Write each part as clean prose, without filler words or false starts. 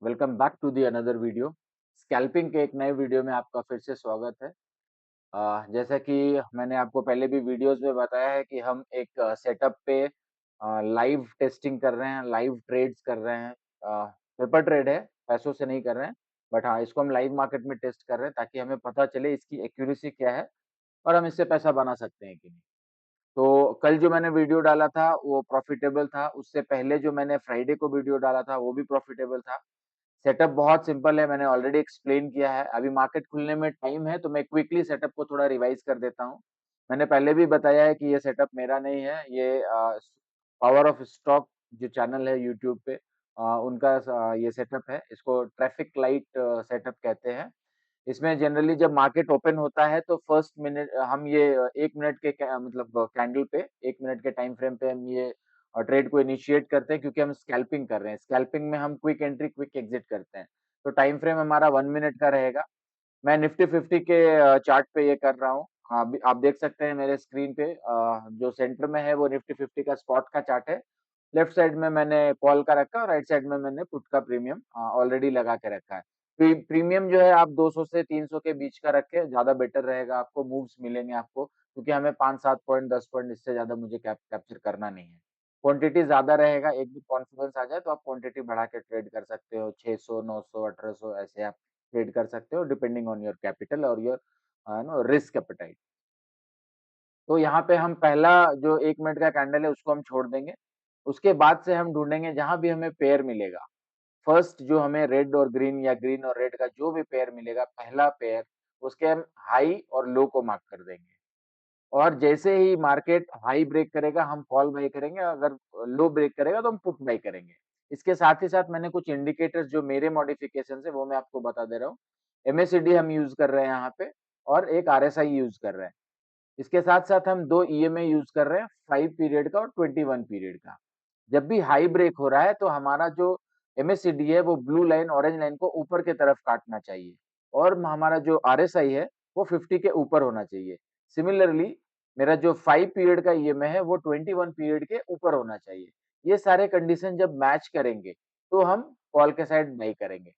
Welcome back to the another video. Scalping के एक नए वीडियो में आपका फिर से स्वागत है। जैसा कि मैंने आपको पहले भी वीडियोस में बताया है कि हम एक सेटअप पे लाइव टेस्टिंग कर रहे हैं, लाइव ट्रेड्स कर रहे हैं। पेपर ट्रेड है, पैसों से नहीं कर रहे हैं, बट हाँ, इसको हम लाइव मार्केट में टेस्ट कर रहे हैं ताकि हमें पता चले इसकी एक्यूरेसी क्या है और हम इससे पैसा बना सकते हैं कि नहीं। तो कल जो मैंने वीडियो डाला था वो प्रॉफिटेबल था, उससे पहले जो मैंने फ्राइडे को वीडियो डाला था वो भी प्रॉफिटेबल था। सेटअप बहुत सिंपल है, मैंने ऑलरेडी एक्सप्लेन किया है। अभी मार्केट खुलने में टाइम है, तो मैं क्विकली सेटअप को थोड़ा रिवाइज़ कर देता हूँ। मैंने पहले भी बताया है कि ये सेटअप मेरा नहीं है, ये पावर ऑफ स्टॉक जो चैनल है यूट्यूब पे उनका ये सेटअप है। इसको ट्रैफिक लाइट सेटअप कहते हैं। इसमें जनरली जब मार्केट ओपन होता है तो फर्स्ट मिनट हम ये 1 मिनट के मतलब कैंडल पे 1 मिनट के टाइम फ्रेम पे हम ये ट्रेड को इनिशिएट करते हैं क्योंकि हम स्कैल्पिंग कर रहे हैं। स्कैल्पिंग में हम क्विक एंट्री, क्विक एग्जिट करते हैं। तो टाइम फ्रेम हमारा 1 मिनट का रहेगा। मैं निफ्टी 50 के चार्ट पे ये कर रहा हूँ। अभी आप देख सकते हैं मेरे स्क्रीन पे जो सेंटर में है वो निफ्टी 50 का स्पॉट का चार्ट है। लेफ्ट साइड में मैंने कॉल का रखा और राइट साइड में मैंने पुट का प्रीमियम ऑलरेडी लगा के रखा है। प्रीमियम जो है आप 200 से 300 के बीच का रखें, ज़्यादा बेटर रहेगा, आपको मूव्स मिलेंगे आपको, क्योंकि हमें 5-7 पॉइंट 10 पॉइंट इससे ज़्यादा मुझे कैप्चर करना नहीं है। क्वांटिटी ज़्यादा रहेगा, एक भी कॉन्फिडेंस आ जाए तो आप क्वांटिटी बढ़ा के ट्रेड कर सकते हो, 600, 900, 1800 ऐसे आप ट्रेड कर सकते हो डिपेंडिंग ऑन योर कैपिटल और योर रिस्क एपेटाइट। तो यहाँ पे हम पहला जो 1 मिनट का कैंडल है उसको हम छोड़ देंगे। उसके बाद से हम ढूँढेंगे जहाँ भी हमें पेयर मिलेगा। फर्स्ट जो हमें रेड और ग्रीन या ग्रीन और रेड का जो भी पेयर मिलेगा, पहला पेयर, उसके हम हाई और लो को मार्क कर देंगे। और जैसे ही मार्केट हाई ब्रेक करेगा हम कॉल बाय करेंगे, अगर लो ब्रेक करेगा तो हम पुट बाय करेंगे। इसके साथ ही साथ मैंने कुछ इंडिकेटर्स जो मेरे मॉडिफिकेशंस है वो मैं आपको बता दे रहा हूँ। एमएसिडी हम यूज़ कर रहे हैं यहाँ पे और एक आरएसआई यूज़ कर रहे हैं। इसके साथ-साथ हम 2 ईएमए यूज़ कर रहे हैं, 5 पीरियड का और 21 पीरियड का। जब भी हाई ब्रेक हो रहा है तो हमारा जो एमएससीडी है वो ब्लू लाइन, ऑरेंज लाइन को ऊपर की तरफ काटना चाहिए और हमारा जो आरएसआई है वो 50 के ऊपर होना चाहिए। सिमिलरली मेरा जो 5 पीरियड का ईएमए है वो 21 पीरियड के ऊपर होना चाहिए। ये सारे कंडीशन जब मैच करेंगे तो हम कॉल के साइड बाय करेंगे।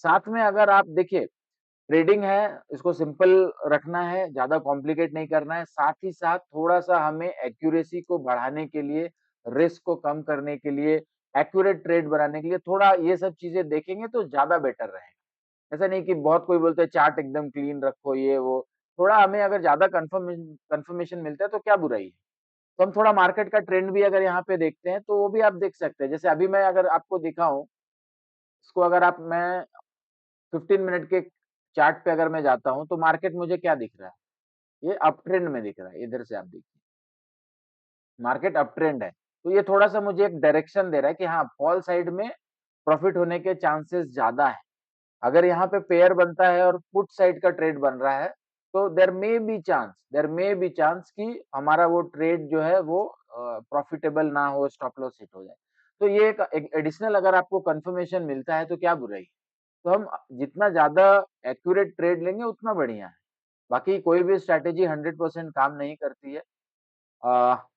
साथ में अगर आप देखिए ट्रेडिंग है, इसको सिंपल रखना है, ज़्यादा कॉम्प्लिकेट नहीं करना है, साथ ही साथ थोड़ा-सा हमें एक्यूरेसी को बढ़ाने के लिए, रिस्क को कम करने के लिए, एक्यूरेट ट्रेड बनाने के लिए थोड़ा ये सब चीज़ें देखेंगे तो ज़्यादा बेटर रहेगा। ऐसा नहीं कि बहुत कोई बोलते हैं चार्ट एकदम क्लीन रखो ये वो, थोड़ा हमें अगर ज़्यादा कन्फर्मेशन मिलता है तो क्या बुराई है? तो हम थोड़ा मार्केट का ट्रेंड भी अगर यहाँ पे देखते हैं तो वो भी आप देख सकते हैं। जैसे अभी मैं अगर आपको दिखाऊँ, इसको अगर आप मैं 15 मिनट के चार्ट पे अगर मैं जाता हूँ, तो मार्केट मुझे क्या दिख रहा है? ये अप ट्रेंड में दिख रहा है, इधर से आप देखिए, मार्केट अप ट्रेंड है। तो ये थोड़ा-सा मुझे एक डायरेक्शन दे रहा है कि हाँ, फॉल साइड में प्रॉफिट होने के चांसेस ज़्यादा हैं। अगर यहाँ पे पेयर बनता है और पुट साइड का ट्रेड बन रहा है, तो देयर मे बी चांस कि हमारा वो ट्रेड जो है वो प्रॉफिटेबल ना हो, स्टॉप लॉस हिट हो जाए। तो ये एक एडिशनल अगर आपको कन्फर्मेशन मिलता है, तो क्या बुराई है? तो हम जितना ज़्यादा एक्यूरेट ट्रेड लेंगे उतना बढ़िया है। बाकी कोई भी स्ट्रैटेजी 100% काम नहीं करती है। अ,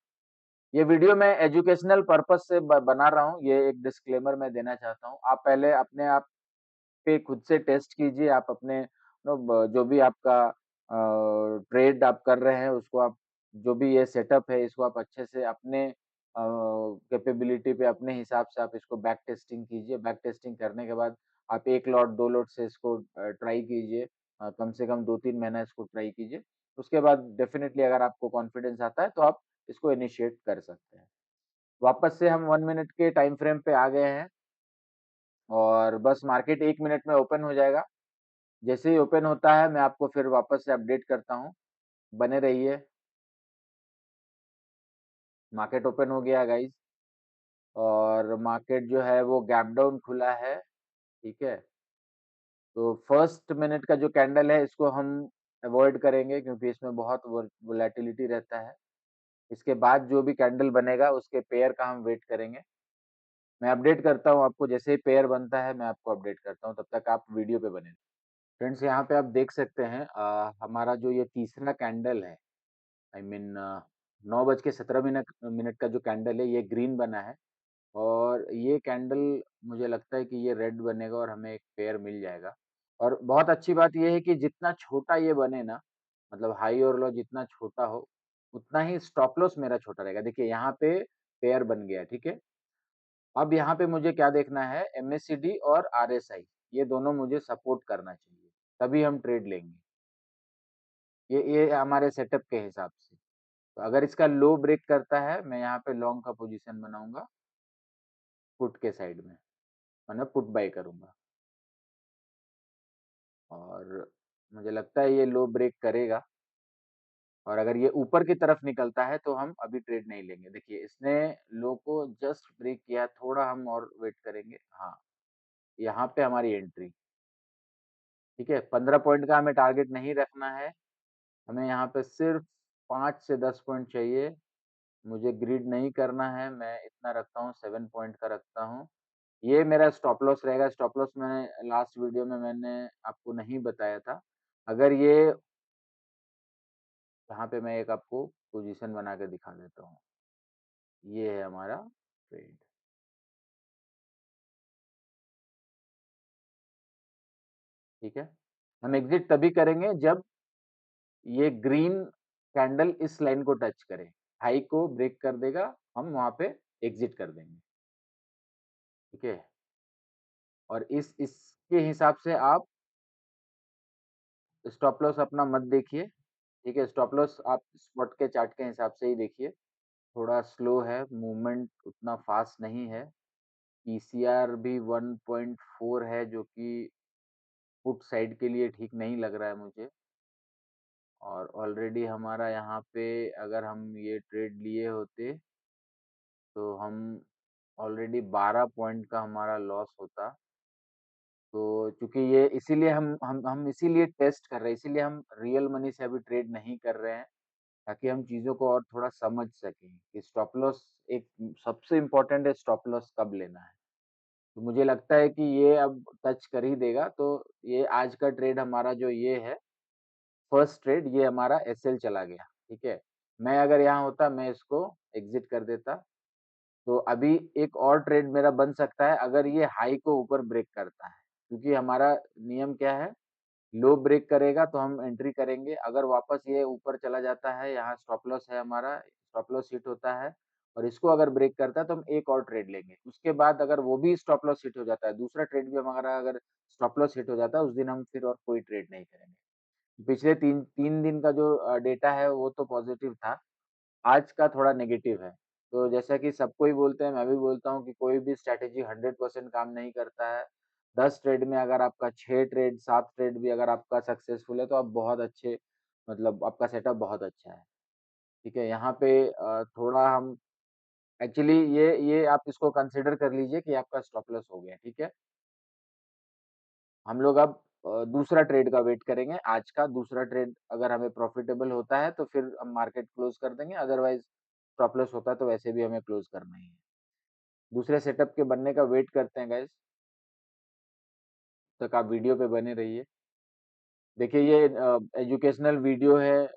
ये वीडियो मैं एजुकेशनल पर्पज़ से ब बना रहा हूँ, ये एक डिस्क्लेमर मैं देना चाहता हूँ। आप पहले अपने आप पे खुद से टेस्ट कीजिए, आप अपने जो भी आपका ट्रेड आप कर रहे हैं उसको आप जो भी ये सेटअप है इसको आप अच्छे से अपने कैपेबिलिटी पे अपने हिसाब से आप इसको बैक टेस्टिंग कीजिए। बैक टेस्टिंग करने के बाद आप 1 लॉट 2 लॉट से इसको ट्राई कीजिए। कम से कम 2-3 महीना इसको ट्राई कीजिए। उसके बाद डेफिनिटली अगर आपको कॉन्फिडेंस आता है तो आप इसको इनिशिएट कर सकते हैं। वापस से हम 1 मिनट के टाइम फ्रेम पे आ गए हैं और बस मार्केट 1 मिनट में ओपन हो जाएगा। जैसे ही ओपन होता है मैं आपको फिर वापस से अपडेट करता हूँ। बने रहिए। मार्केट ओपन हो गया गाइस और मार्केट जो है वो गैप डाउन खुला है, ठीक है? तो फर्स्ट मिनट का जो कैंडल है इसको हम अवॉइड करेंगे क्योंकि इसमें बहुत वोलेटिलिटी रहता है। इसके बाद जो भी कैंडल बनेगा उसके पेयर का हम वेट करेंगे। मैं अपडेट करता हूँ आपको, जैसे ही पेयर बनता है मैं आपको अपडेट करता हूँ, तब तक आप वीडियो पे बने रहिए। फ्रेंड्स यहाँ पे आप देख सकते हैं हमारा जो ये तीसरा कैंडल है, आई मीन 9 बज के 17 मिनट मिनट का जो कैंडल है ये ग्रीन बना है। और ये कैंडल मुझे लगता है कि ये रेड बनेगा और हमें एक पेयर मिल जाएगा। और बहुत अच्छी बात ये है कि जितना छोटा ये बने ना, मतलब हाई और लो जितना छोटा हो, उतना ही स्टॉप लॉस मेरा छोटा रहेगा। देखिए यहाँ पे पेयर बन गया, ठीक है? अब यहाँ पे मुझे क्या देखना है, एमएससीडी और आरएसआई, ये दोनों मुझे सपोर्ट करना चाहिए, तभी हम ट्रेड लेंगे। ये हमारे सेटअप के हिसाब से। तो अगर इसका लो ब्रेक करता है, मैं यहाँ पे लॉन्ग का पोजीशन बनाऊँगा पुट के साइड में, मतलब पुट बाय करूँगा। और मुझे लगता है ये लो ब्रेक करेगा और अगर ये ऊपर की तरफ निकलता है तो हम अभी ट्रेड नहीं लेंगे। देखिए इसने लो को जस्ट ब्रेक किया, थोड़ा हम और वेट करेंगे। हाँ, यहाँ पे हमारी एंट्री, ठीक है? 15 पॉइंट का हमें टारगेट नहीं रखना है, हमें यहाँ पे सिर्फ 5 से 10 पॉइंट चाहिए। मुझे ग्रीड नहीं करना है, मैं इतना रखता हूँ, 7 पॉइंट का रखता हूँ। ये मेरा स्टॉप लॉस रहेगा, स्टॉप लॉस मैंने लास्ट वीडियो में मैंने आपको नहीं बताया था। अगर ये यहाँ पे मैं एक आपको पोजीशन बना के दिखा देता हूँ। ये है हमारा ट्रेड, ठीक है? हम एग्ज़िट तभी करेंगे जब ये ग्रीन कैंडल इस लाइन को टच करे, हाई को ब्रेक कर देगा, हम वहाँ पे एग्ज़िट कर देंगे, ठीक है? और इसके हिसाब से आप स्टॉप लॉस अपना मत देखिए, ठीक है? स्टॉप लॉस आप स्पॉट के चार्ट के हिसाब से ही देखिए। थोड़ा स्लो है, मूवमेंट उतना फ़ास्ट नहीं है। पीसीआर भी 1.4 है जो कि पुट साइड के लिए ठीक नहीं लग रहा है मुझे। और ऑलरेडी हमारा यहाँ पे अगर हम ये ट्रेड लिए होते, तो हम ऑलरेडी 12 पॉइंट का हमारा लॉस होता। तो चूँकि ये इसीलिए हम इसीलिए टेस्ट कर रहे हैं, इसीलिए हम रियल मनी से अभी ट्रेड नहीं कर रहे हैं, ताकि हम चीज़ों को और थोड़ा समझ सकें कि स्टॉप लॉस एक सबसे इम्पोर्टेंट है, स्टॉप लॉस कब लेना है। तो मुझे लगता है कि ये अब टच कर ही देगा, तो ये आज का ट्रेड हमारा जो ये है, फर्स्ट ट्रेड ये हमारा एसएल चला गया, ठीक है? मैं अगर यहाँ होता मैं इसको एग्ज़िट कर देता, तो अभी एक और ट्रेड मेरा बन सकता है अगर ये हाई को ऊपर ब्रेक करता है, क्योंकि हमारा नियम क्या है, लो ब्रेक करेगा तो हम एंट्री करेंगे, अगर वापस ये ऊपर चला जाता है, यहाँ स्टॉप लॉस है हमारा, स्टॉप लॉस हिट होता है और इसको अगर ब्रेक करता है तो हम एक और ट्रेड लेंगे। उसके बाद अगर वो भी स्टॉप लॉस हिट हो जाता है, दूसरा ट्रेड भी हमारा अगर स्टॉप लॉस हिट हो जाता है, उस दिन हम फिर और कोई ट्रेड नहीं करेंगे। पिछले 3 दिन का जो डेटा है वो तो पॉज़िटिव था, आज का थोड़ा नेगेटिव है। तो जैसा कि सब कोई बोलते हैं, मैं भी बोलता हूँ कि कोई भी स्ट्रैटेजी 100% काम नहीं करता है। 10 ट्रेड में अगर आपका 6 ट्रेड, 7 ट्रेड भी अगर आपका सक्सेसफुल है, तो आप बहुत अच्छे मतलब आपका सेटअप बहुत अच्छा है। ठीक है? यहाँ पे थोड़ा हम एक्चुअली ये आप इसको कंसिडर कर लीजिए कि आपका स्टॉप लॉस हो गया, ठीक है? हम लोग अब दूसरा ट्रेड का वेट करेंगे। आज का दूसरा ट्रेड अगर हमें प्रॉफिटेबल होता है, तो फिर हम मार्केट क्लोज़ कर देंगे, अदरवाइज़ स्टॉप लॉस होता है, तो वैसे भी हमें क्लोज़ करना ही है। दूसरे सेटअप के बनने का वेट करते हैं गाइज़, तब तक आप वीडियो पे बने रहिए। देखिए ये एजुकेशनल वीडियो है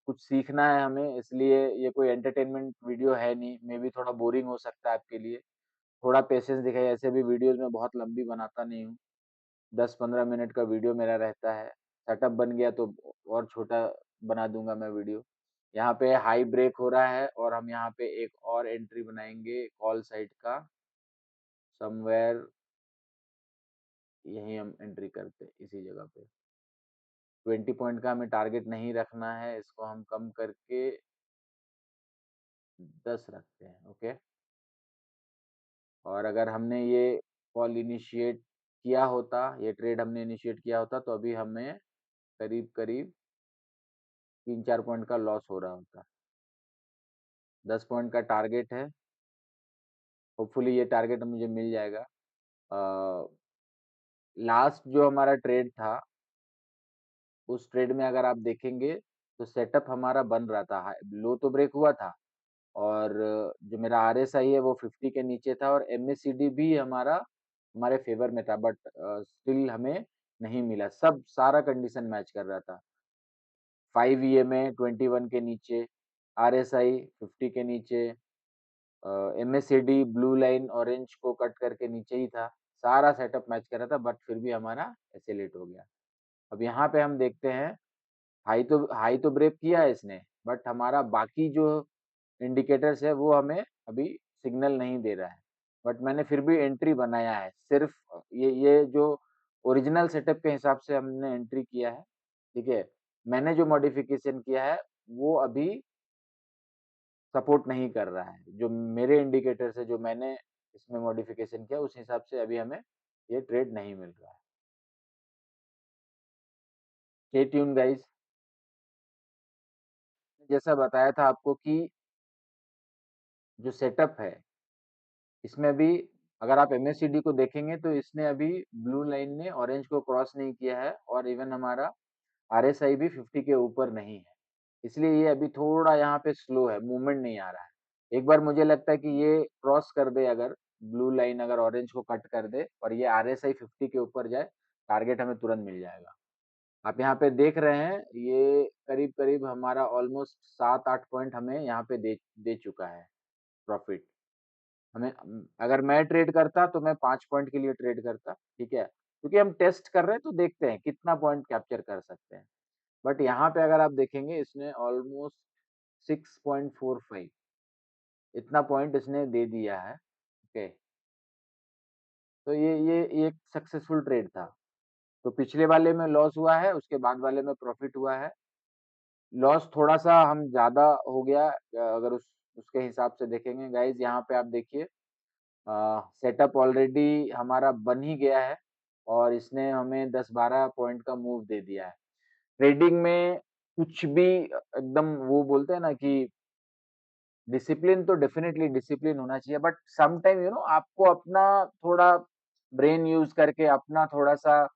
कुछ सीखना है हमें इसलिए ये कोई एंटरटेनमेंट वीडियो है नहीं, मेबी थोड़ा बोरिंग हो सकता है आपके लिए। थोड़ा पेशेंस दिखाइए, ऐसे भी वीडियोज़ मैं बहुत लंबी बनाता नहीं हूँ। 10-15 मिनट का वीडियो मेरा रहता है। सेटअप बन गया तो और छोटा बना दूँगा मैं वीडियो। यहाँ पे हाई ब्रेक हो रहा है और हम यहाँ पे एक और एंट्री बनाएँगे कॉल साइड का, समव्हेयर यहीं हम एंट्री करते हैं, इसी जगह पे। 20 पॉइंट का हमें टारगेट नहीं रखना है, इसको हम कम करके 10 रखते हैं, ओके? और अगर हमने ये कॉल इनिशिएट किया होता, ये ट्रेड हमने इनिशिएट किया होता तो अभी हमें करीब-करीब 3-4 पॉइंट का लॉस हो रहा होता। 10 पॉइंट का टारगेट है, होपफुली ये टारगेट मुझे मिल जाएगा। अ, लास्ट जो हमारा ट्रेड था, उस ट्रेड में अगर आप देखेंगे, तो सेटअप हमारा बन रहा था, लो तो ब्रेक हुआ था और जो मेरा आरएसआई है वो 50 के नीचे था और एमएसीडी भी हमारा हमारे फ़ेवर में था बट स्टिल हमें नहीं मिला, सब सारा कंडीशन मैच कर रहा था। 5 ईएमए 21 के नीचे, आरएसआई 50 के नीचे, एमएससीडी ब्लू लाइन ऑरेंज को कट करके नीचे ही था, सारा सेटअप मैच कर रहा था, बट फिर भी हमारा एसिलेट हो गया। अब यहाँ पे हम देखते हैं, हाई तो ब्रेक किया है इसने, बट हमारा बाकी जो इंडिकेटर्स है वो हमें अभी सिग्नल नहीं दे रहा है, बट मैंने फिर भी एंट्री बनाया है। सिर्फ ये जो ओरिजिनल सेटअप के हिसाब से हमने एंट्री किया है, ठीक है। मैंने जो मॉडिफिकेशन किया है वो अभी सपोर्ट नहीं कर रहा है। जो मेरे इंडिकेटर से जो मैंने इसमें मॉडिफिकेशन किया उस हिसाब से अभी हमें ये ट्रेड नहीं मिल रहा है। Stay tune guys. जैसा बताया था आपको कि जो सेटअप है इसमें भी अगर आप एमएससीडी को देखेंगे तो इसने अभी ब्लू लाइन ने ऑरेंज को क्रॉस नहीं किया है और इवन हमारा आरएसआई भी 50 के ऊपर नहीं है। इसलिए ये अभी थोड़ा यहाँ पे स्लो है, मूवमेंट नहीं आ रहा है। एक बार मुझे लगता है कि ये क्रॉस कर दे, अगर ब्लू लाइन अगर ऑरेंज को कट कर दे और ये आरएसआई 50 के ऊपर जाए, टारगेट हमें तुरंत मिल जाएगा। आप यहाँ पे देख रहे हैं ये करीब करीब हमारा ऑलमोस्ट 7-8 पॉइंट हमें यहाँ पे दे दे चुका है प्रॉफिट। हमें अगर मैं ट्रेड करता तो मैं 5 पॉइंट के लिए ट्रेड करता, ठीक है? क्योंकि हम टेस्ट कर रहे हैं तो देखते हैं कितना पॉइंट कैप्चर कर सकते हैं। बट यहाँ पे अगर आप देखेंगे इसने ऑलमोस्ट 6.45 इतना पॉइंट इसने दे दिया है, ओके। तो ये एक सक्सेसफुल ट्रेड था। तो पिछले वाले में लॉस हुआ है, उसके बाद वाले में प्रॉफिट हुआ है। लॉस थोड़ा-सा हम ज़्यादा हो गया, अगर उसके हिसाब से देखेंगे गाइज़, यहाँ पे आप देखिए सेटअप ऑलरेडी हमारा बन ही गया है और इसने हमें 10-12 पॉइंट का मूव दे दिया है। ट्रेडिंग में कुछ भी एकदम वो बोलते हैं ना कि डिसिप्लिन तो डेफिनिटली डिसिप्लिन होना चाहिए, बट सम टाइम आपको अपना थोड़ा ब्रेन यूज़ करके अपना थोड़ा-सा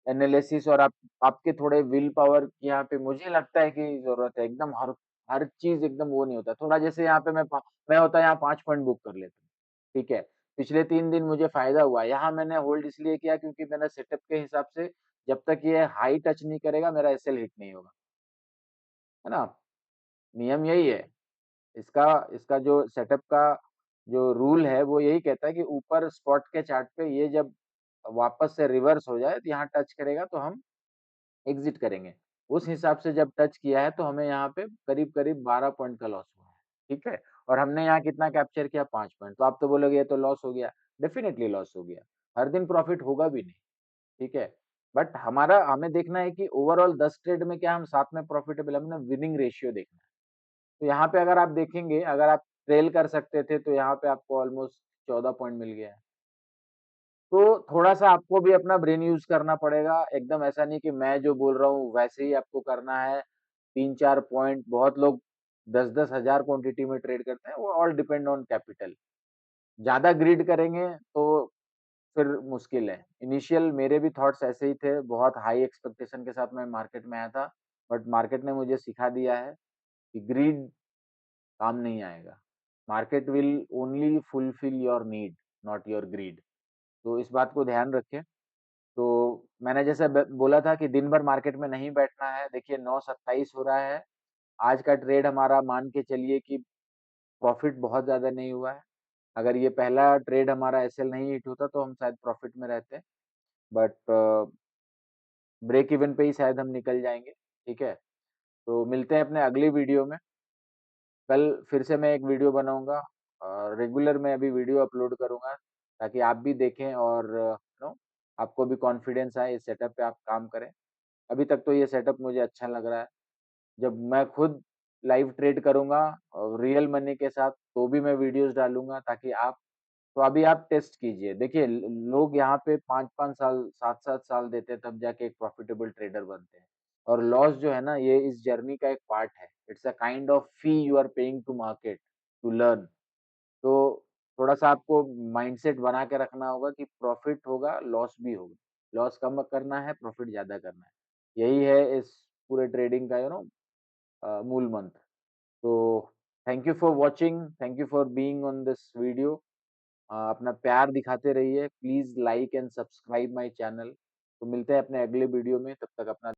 एनालिसिस और आपके थोड़े विल पावर की यहाँ पे मुझे लगता है कि ज़रूरत है। एकदम हर हर चीज़ एकदम वो नहीं होता। थोड़ा जैसे यहाँ पे मैं होता यहाँ 5 पॉइंट बुक कर लेता हूँ, ठीक है? पिछले 3 दिन मुझे फ़ायदा हुआ। यहाँ मैंने होल्ड इसलिए किया क्योंकि मैंने सेटअप के हिसाब से जब तक ये हाई टच नहीं करेगा मेरा एसएल हिट नहीं होगा, है ना? नियम यही है। इसका इसका जो सेटअप का जो रूल है वो यही कहता है कि ऊपर स्पॉट के चार्ट पे ये जब वापस से रिवर्स हो जाए तो यहाँ टच करेगा तो हम एग्ज़िट करेंगे। उस हिसाब से जब टच किया है तो हमें यहाँ पे करीब-करीब 12 पॉइंट का लॉस हुआ है, ठीक है? और हमने यहाँ कितना कैप्चर किया 5 पॉइंट। तो आप तो बोलोगे ये तो लॉस हो गया, डेफ़िनिटली लॉस हो गया। हर दिन प्रॉफ़िट होगा भी नहीं, ठीक है? बट हमारा हमें देखना है कि ओवरऑल 10 ट्रेड में क्या हम साथ में प्रॉफ़िटेबल, हमें विनिंग रेशियो देखना है। तो यहाँ पे अगर आप देखेंगे, अगर आप ट्रेल कर सकते थे तो यहाँ पे आपको ऑलमोस्ट 14 पॉइंट मिल गया है। तो थोड़ा-सा आपको भी अपना ब्रेन यूज़ करना पड़ेगा, एकदम ऐसा नहीं कि मैं जो बोल रहा हूँ वैसे ही आपको करना है। 3-4 पॉइंट, बहुत लोग 10-10 हज़ार क्वांटिटी में ट्रेड करते हैं, वो ऑल डिपेंड ऑन कैपिटल। ज़्यादा ग्रीड करेंगे तो फिर मुश्किल है। इनिशियल मेरे भी थॉट्स ऐसे ही थे, बहुत हाई एक्सपेक्टेशन के साथ मैं मार्केट में आया था, बट मार्केट ने मुझे सिखा दिया है कि ग्रीड काम नहीं आएगा। Market will only fulfil your need, not your greed. तो इस बात को ध्यान रखें। तो मैंने जैसे बोला था कि दिन भर मार्केट में नहीं बैठना है। देखिए 9:27 हो रहा है। आज का ट्रेड हमारा मान के चलिए कि प्रॉफिट बहुत ज़्यादा नहीं हुआ है। अगर ये पहला ट्रेड हमारा एसएल नहीं हिट होता तो हम शायद प्रॉफिट में रहते। बट ब्रेक इवन पे ही शायद हम निकल जाएँगे, ठीक है? तो मिलते हैं अपने अगली वीडियो में। कल फिर से मैं एक वीडियो बनाऊँगा और रेगुलर मैं अभी वीडियो अपलोड करूँगा ताकि आप भी देखें और आपको भी कॉन्फिडेंस आए इस सेटअप पे आप काम करें। अभी तक तो ये सेटअप मुझे अच्छा लग रहा है। जब मैं खुद लाइव ट्रेड करूँगा और रियल मनी के साथ तो भी मैं वीडियोज़ डालूँगा ताकि आप तो अभी आप टेस्ट कीजिए। देखिए लोग यहाँ पे 5-5 साल, 7-7 साल देते हैं तब जाके एक प्रॉफिटेबल ट्रेडर बनते हैं। और लॉस जो है ना ये इस जर्नी का एक पार्ट है। It's a kind of fee you are paying to market to learn. तो थोड़ा-सा आपको माइंडसेट बना के रखना होगा कि प्रॉफिट होगा, लॉस भी होगा। लॉस कम करना है, प्रॉफिट ज़्यादा करना है। यही है इस पूरे ट्रेडिंग का मूल मंत्र। तो thank you for watching, thank you for being on this video. अपना प्यार दिखाते रहिए। Please like and subscribe my channel. तो मिलते हैं अपने अगले वीडियो में, तब तक अपना